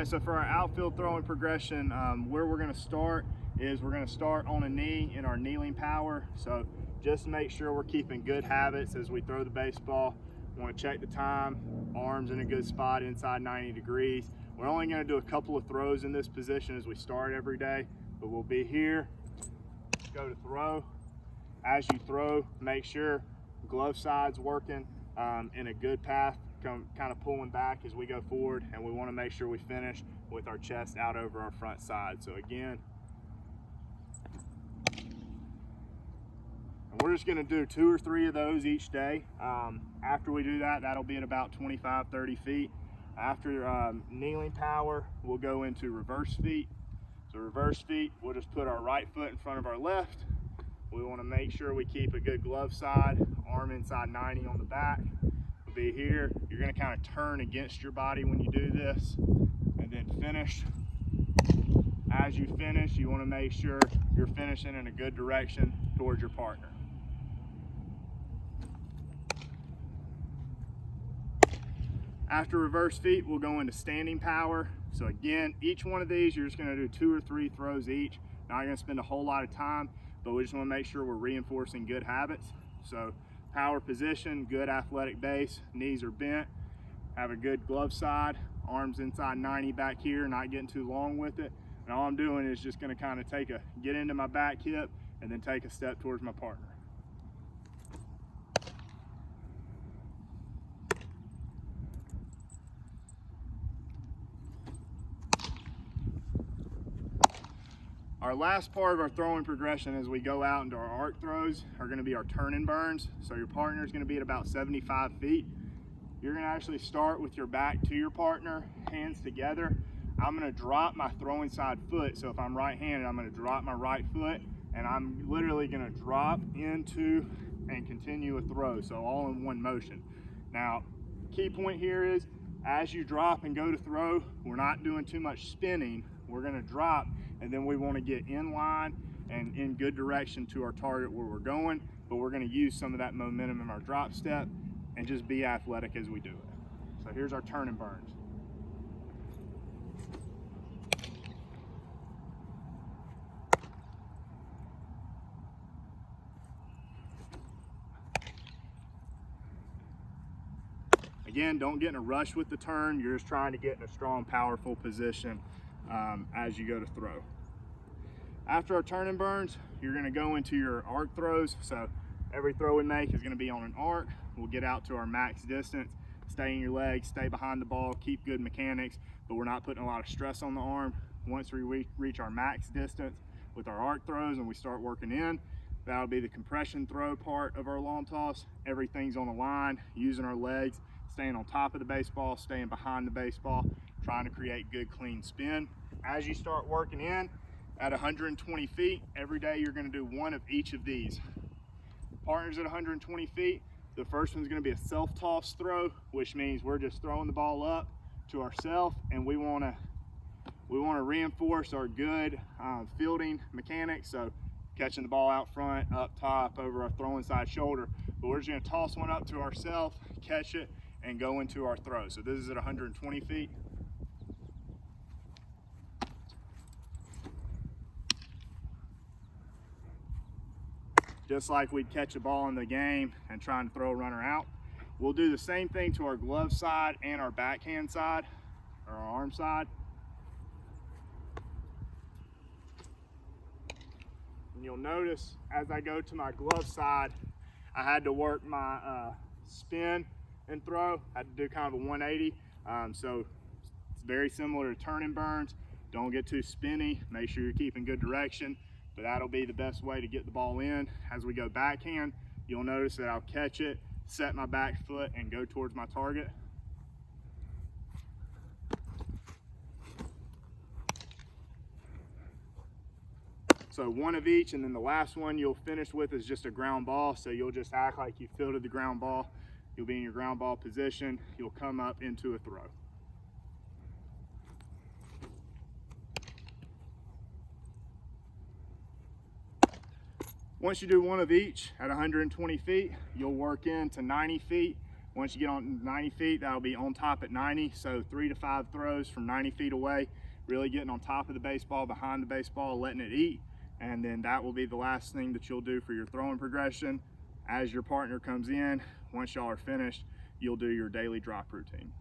right, so for our outfield throwing progression, where we're going to start is we're going to start on a knee in our kneeling power. So just to make sure we're keeping good habits as we throw the baseball, we want to check the time, arms in a good spot inside 90 degrees. We're only going to do a couple of throws in this position as we start every day, but we'll be here, go to throw. As you throw, make sure glove side's working in a good path, kind of pulling back as we go forward, and we want to make sure we finish with our chest out over our front side. So again, and we're just going to do 2 or 3 of those each day. After we do that, that'll be at about 25-30 feet. After kneeling power, we'll go into reverse feet. So reverse feet, we'll just put our right foot in front of our left. We want to make sure we keep a good glove side, arm inside 90 on the back. We'll be here. You're going to kind of turn against your body when you do this, and then finish. As you finish, you want to make sure you're finishing in a good direction towards your partner. After reverse feet, we'll go into standing power. So again, each one of these, you're just going to do 2 or 3 throws each. Not going to spend a whole lot of time, but we just want to make sure we're reinforcing good habits. So power position, good athletic base, knees are bent, have a good glove side, arms inside 90 back here, not getting too long with it. And all I'm doing is just going to kind of get into my back hip and then take a step towards my partner. Our last part of our throwing progression as we go out into our arc throws are going to be our turn and burns. So your partner is going to be at about 75 feet. You're going to actually start with your back to your partner, hands together. I'm going to drop my throwing side foot. So if I'm right-handed, I'm going to drop my right foot, and I'm literally going to drop into and continue a throw. So all in one motion. Now, key point here is as you drop and go to throw, we're not doing too much spinning. We're going to drop, and then we want to get in line and in good direction to our target where we're going, but we're going to use some of that momentum in our drop step and just be athletic as we do it. So here's our turn and burns. Again, don't get in a rush with the turn. You're just trying to get in a strong, powerful position as you go to throw. After our turn and burns, you're going to go into your arc throws. So every throw we make is going to be on an arc. We'll get out to our max distance, stay in your legs, stay behind the ball, keep good mechanics, but we're not putting a lot of stress on the arm. Once we reach our max distance with our arc throws and we start working in, that'll be the compression throw part of our lawn toss. Everything's on the line, using our legs, staying on top of the baseball, staying behind the baseball, trying to create good, clean spin. As you start working in at 120 feet, every day you're going to do 1 of each of these. Partners at 120 feet, the first one's going to be a self-toss throw, which means we're just throwing the ball up to ourselves, and we want to reinforce our good fielding mechanics. So catching the ball out front, up top, over our throwing side shoulder. But we're just going to toss one up to ourselves, catch it, and go into our throw. So this is at 120 feet. Just like we'd catch a ball in the game and trying to throw a runner out. We'll do the same thing to our glove side and our backhand side, or our arm side. And you'll notice as I go to my glove side, I had to work my spin and throw. I had to do kind of a 180. So it's very similar to turn and burns. Don't get too spinny. Make sure you're keeping good direction. But that'll be the best way to get the ball in. As we go backhand, you'll notice that I'll catch it, set my back foot, and go towards my target. So 1 of each, and then the last one you'll finish with is just a ground ball. So you'll just act like you fielded the ground ball. You'll be in your ground ball position. You'll come up into a throw. Once you do 1 of each at 120 feet, you'll work into 90 feet Once you get on 90 feet, that'll be on top at 90. So 3 to 5 throws from 90 feet away, really getting on top of the baseball, behind the baseball, letting it eat. And then that will be the last thing that you'll do for your throwing progression. As your partner comes in, once y'all are finished, you'll do your daily drop routine.